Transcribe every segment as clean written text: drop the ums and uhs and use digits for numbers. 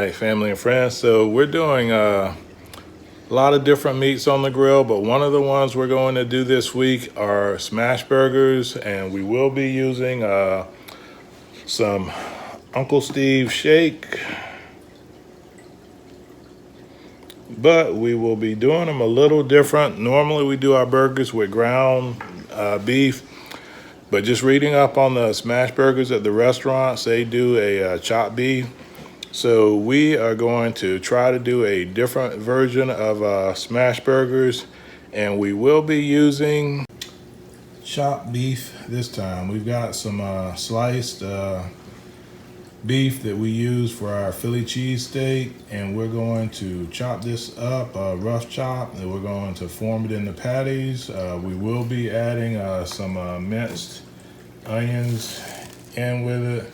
Alright, family and friends, so we're doing a lot of different meats on the grill, but one of the ones we're going to do this week are Smashburgers, and we will be using some Uncle Steve shake, but we will be doing them a little different. Normally we do our burgers with ground beef, but just reading up on the Smashburgers at the restaurants, they do a chopped beef. So we are going to try to do a different version of Smashburgers, and we will be using chopped beef this time. We've got some sliced beef that we use for our Philly cheesesteak, and we're going to chop this up, rough chop, and we're going to form it into patties. We will be adding some minced onions in with it,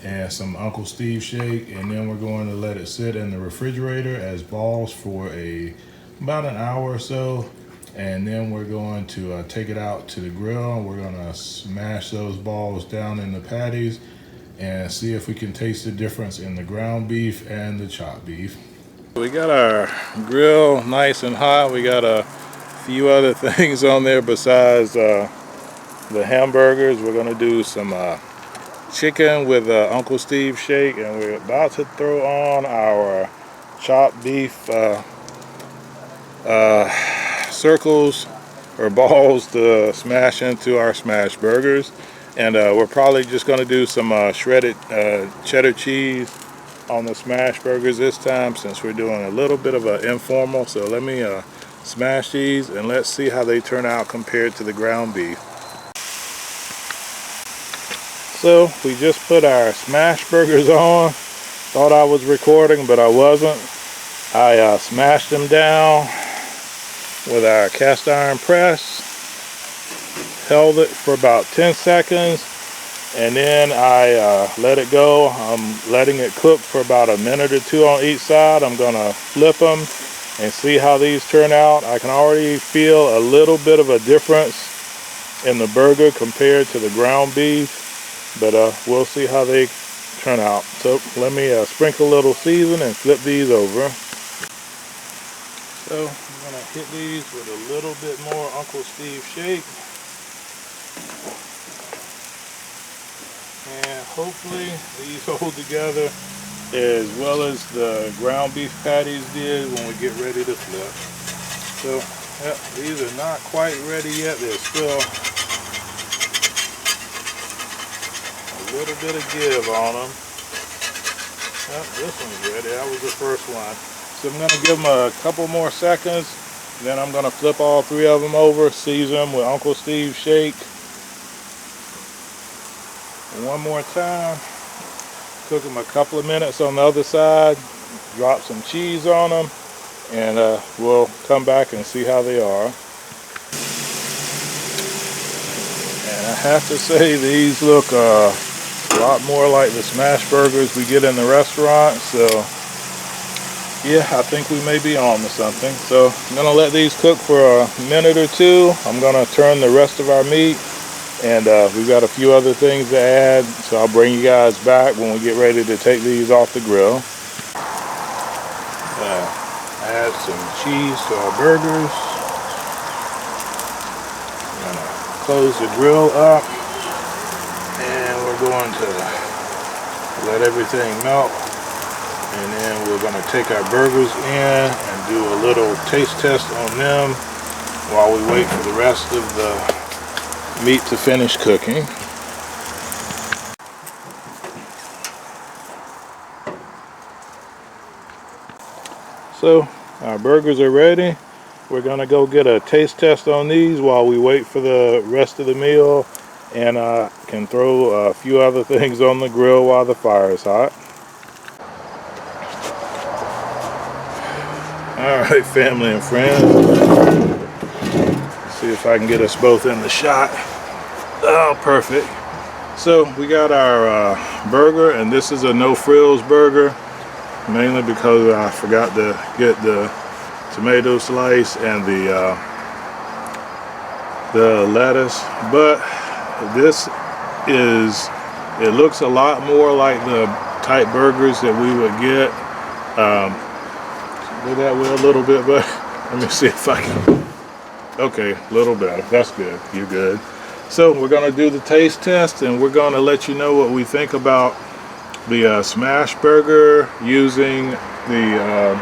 and some Uncle Steve shake, and then we're going to let it sit in the refrigerator as balls for about an hour or so, and then we're going to take it out to the grill, and we're going to smash those balls down in the patties and see if we can taste the difference in the ground beef and the chopped beef. We got our grill nice and hot. We got a few other things on there besides the hamburgers. We're going to do some chicken with Uncle Steve shake, and we're about to throw on our chopped beef circles or balls to smash into our Smashburgers. And we're probably just going to do some shredded cheddar cheese on the Smashburgers this time, since we're doing a little bit of an informal. So let me smash these and let's see how they turn out compared to the ground beef. So we just put our Smashburgers on. Thought I was recording, but I wasn't. I smashed them down with our cast iron press. Held it for about 10 seconds, and then I let it go. I'm letting it cook for about a minute or two on each side. I'm gonna flip them and see how these turn out. I can already feel a little bit of a difference in the burger compared to the ground beef, but we'll see how they turn out. So let me sprinkle a little season and flip these over. So I'm gonna hit these with a little bit more Uncle Steve shake, and hopefully these hold together as well as the ground beef patties did when we get ready to flip. So yeah, these are not quite ready yet. They're still little bit of give on them. Yep, this one's ready. That was the first one. So I'm going to give them a couple more seconds. Then I'm going to flip all three of them over, season them with Uncle Steve shake. And one more time. Cook them a couple of minutes on the other side. Drop some cheese on them. And we'll come back and see how they are. And I have to say, these look a lot more like the Smashburgers we get in the restaurant. So yeah, I think we may be on to something. So I'm gonna let these cook for a minute or two. I'm gonna turn the rest of our meat, and we've got a few other things to add, so I'll bring you guys back when we get ready to take these off the grill. Add some cheese to our burgers. I'm gonna close the grill up, and we're going to let everything melt, and then we're going to take our burgers in and do a little taste test on them while we wait for the rest of the meat to finish cooking. So our burgers are ready. We're going to go get a taste test on these while we wait for the rest of the meal, and can throw a few other things on the grill while the fire is hot. Alright, family and friends. See if I can get us both in the shot. Oh, perfect. So we got our burger, and this is a no frills burger, mainly because I forgot to get the tomato slice and the lettuce, but this is, it looks a lot more like the type burgers that we would get Do that with a little bit, but let me see if I can. Okay, a little better. That's good. You're good. So we're gonna do the taste test, and we're gonna let you know what we think about the smash burger using the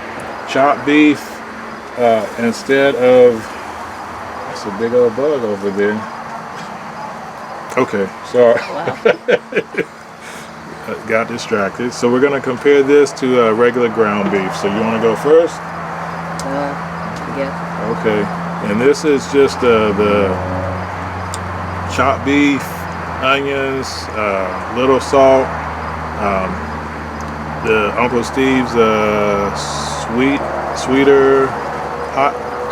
chopped beef instead of. That's a big old bug over there. Okay, sorry. Wow. Got distracted. So we're gonna compare this to regular ground beef. So you want to go first? Yeah. Okay. And this is just the chopped beef, onions, little salt, the Uncle Steve's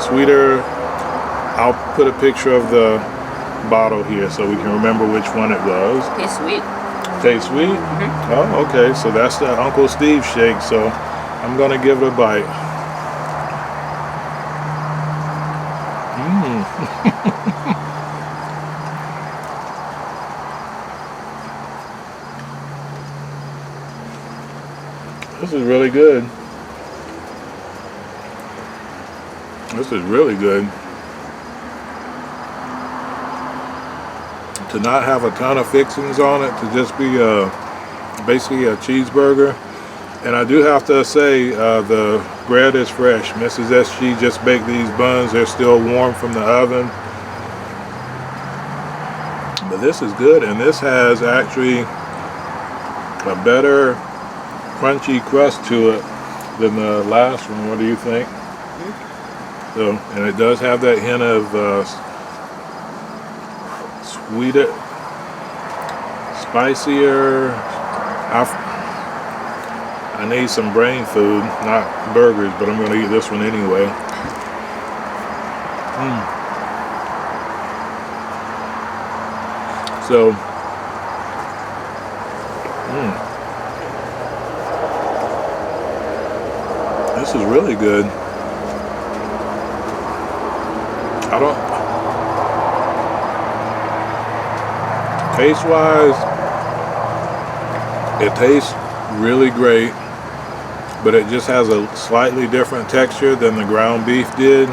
sweeter. I'll put a picture of the bottle here so we can remember which one it was. Tastes sweet. Tastes sweet? Mm-hmm. Oh, okay. So that's the Uncle Steve shake. So I'm gonna give it a bite. This is really good. This is really good. To not have a ton of fixings on it, to just be basically a cheeseburger. And I do have to say, the bread is fresh. Mrs. SG just baked these buns. They're still warm from the oven. But this is good, and this has actually a better crunchy crust to it than the last one. What do you think? So, and it does have that hint of sweeter, spicier. I need some brain food, not burgers, but I'm going to eat this one anyway. So, this is really good. Taste-wise, it tastes really great, but it just has a slightly different texture than the ground beef did.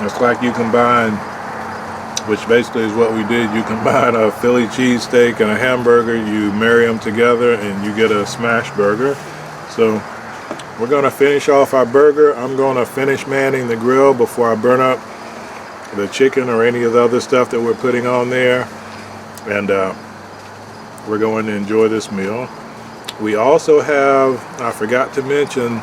It's like you combine, which basically is what we did, you combine a Philly cheesesteak and a hamburger, you marry them together and you get a smash burger. So we're gonna finish off our burger. I'm gonna finish manning the grill before I burn up the chicken or any of the other stuff that we're putting on there. And we're going to enjoy this meal. We also have, I forgot to mention,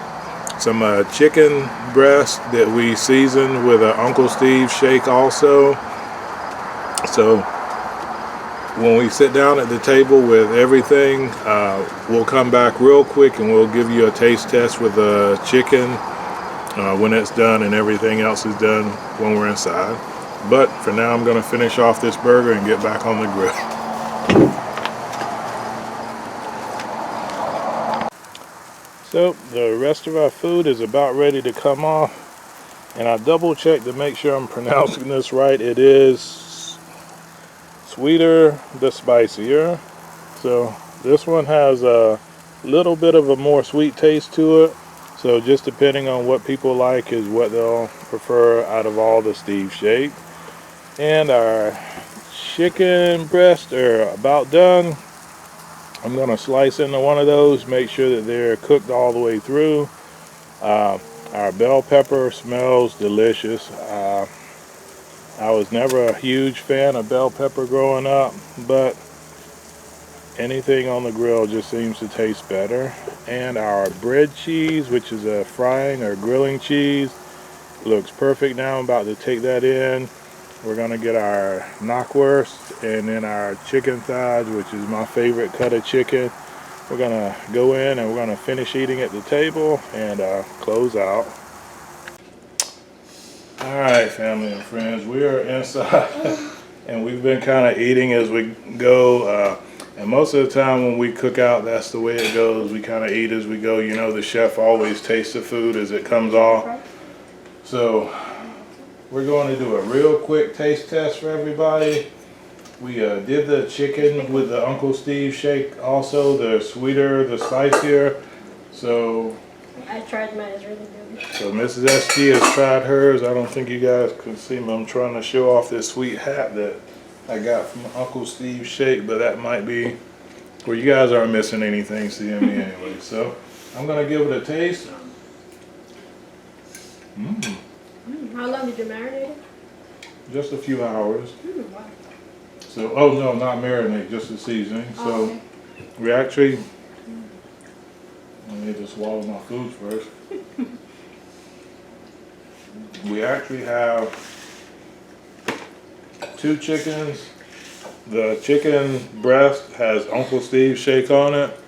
some chicken breast that we seasoned with an Uncle Steve shake also. So when we sit down at the table with everything, we'll come back real quick and we'll give you a taste test with the chicken when it's done and everything else is done when we're inside. But for now, I'm going to finish off this burger and get back on the grill. So the rest of our food is about ready to come off, and I double checked to make sure I'm pronouncing this right. It is sweeter the spicier. So this one has a little bit of a more sweet taste to it. So just depending on what people like is what they'll prefer out of all the Steve shake. And our chicken breasts are about done. I'm going to slice into one of those, make sure that they're cooked all the way through. Our bell pepper smells delicious. I was never a huge fan of bell pepper growing up, but anything on the grill just seems to taste better. And our bread cheese, which is a frying or grilling cheese, looks perfect now. I'm about to take that in. We're going to get our knockwurst and then our chicken thighs, which is my favorite cut of chicken. We're going to go in and we're going to finish eating at the table and close out. Alright, family and friends, we are inside and we've been kind of eating as we go. And most of the time when we cook out, that's the way it goes. We kind of eat as we go. You know, the chef always tastes the food as it comes off. So we're going to do a real quick taste test for everybody. We did the chicken with the Uncle Steve shake also, the sweeter, the spicier. So, I tried mine, it's really good. so Mrs. SG has tried hers. I don't think you guys can see me. I'm trying to show off this sweet hat that I got from Uncle Steve's Shake, but that might be, well, you guys aren't missing anything seeing me anyway. So, I'm gonna give it a taste. How long did you marinate it? Just a few hours. Wow. So, oh no, not marinate, just the seasoning. So, Okay. we actually, I need to swallow my food first. We actually have 2 chickens. The chicken breast has Uncle Steve's Shake on it.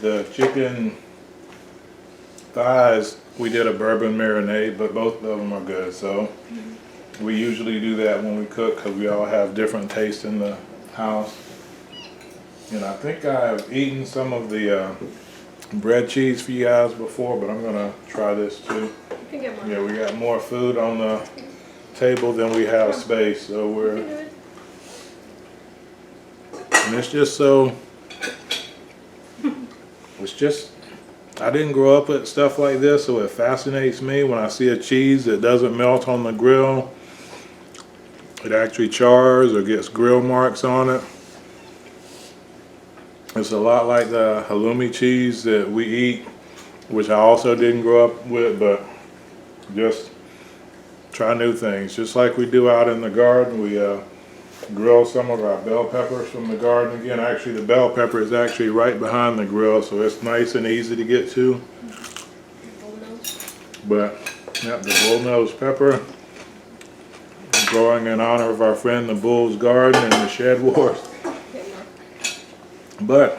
The chicken thighs, we did a bourbon marinade, but both of them are good. So we usually do that when we cook because we all have different tastes in the house. And I think I've eaten some of the bread cheese for you guys before, but I'm gonna try this too. You can get more. Yeah, we got more food on the table than we have space, so You we're, can do it. and it's just so, it's just, I didn't grow up with stuff like this, so it fascinates me when I see a cheese that doesn't melt on the grill. It actually chars or gets grill marks on it. It's a lot like the halloumi cheese that we eat, which I also didn't grow up with, but just try new things. Just like we do out in the garden, we grill some of our bell peppers from the garden again. Actually, the bell pepper is actually right behind the grill, so it's nice and easy to get to. But, yeah, the bullnose pepper, growing in honor of our friend the Bull's Garden and the Shed Wars. But,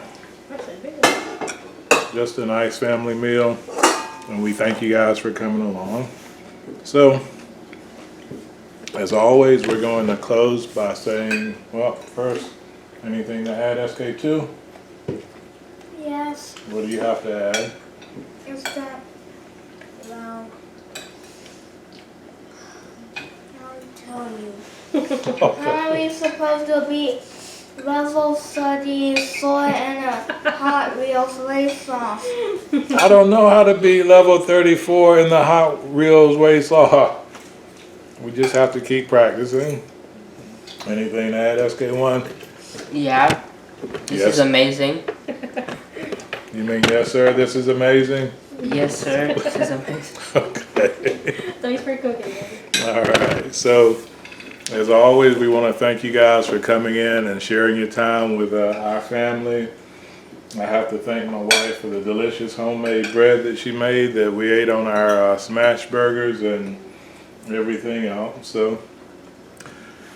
That's a big one. just a nice family meal, and we thank you guys for coming along. So, as always, we're going to close by saying, well, first, anything to add, SK2? Yes. What do you have to add? Is that, well, I'll tell you. How are we supposed to be level 30 soy and a Hot Wheels race off? I don't know how to be level 34 in the Hot Wheels race off. We just have to keep practicing. Anything to add, SK1? Yeah, this Yes. is amazing. You mean, yes, sir, this is amazing? Yes, sir, this is amazing. Okay. Thanks for cooking, baby. All right. So, as always, we want to thank you guys for coming in and sharing your time with our family. I have to thank my wife for the delicious homemade bread that she made that we ate on our Smashburgers and everything else. So,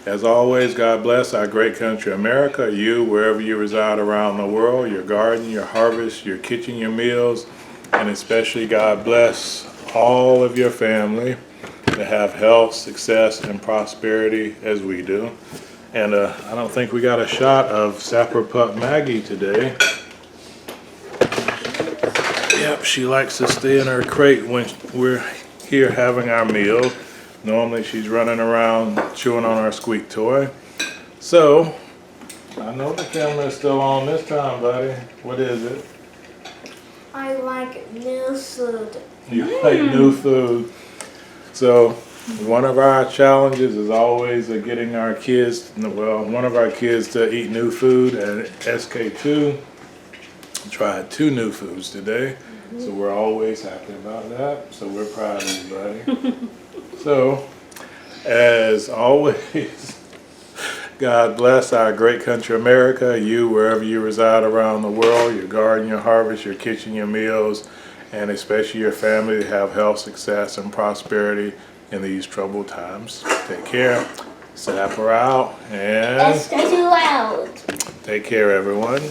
as always, God bless our great country, America, you, wherever you reside around the world, your garden, your harvest, your kitchen, your meals, and especially God bless all of your family to have health, success, and prosperity as we do. And I don't think we got a shot of Sapper Pup Maggie today. Yep, she likes to stay in her crate when we're here having our meals. Normally she's running around chewing on our squeak toy. So, I know the camera is still on this time, buddy. What is it? I like new food. You like new food. So, one of our challenges is always getting our kids, well, one of our kids to eat new food, and SK2 tried 2 new foods today. So we're always happy about that. So we're proud of you, buddy. So, as always, God bless our great country, America, you, wherever you reside around the world, your garden, your harvest, your kitchen, your meals, and especially your family to have health, success, and prosperity in these troubled times. Take care. Sapper out, and That's too loud. take care, everyone.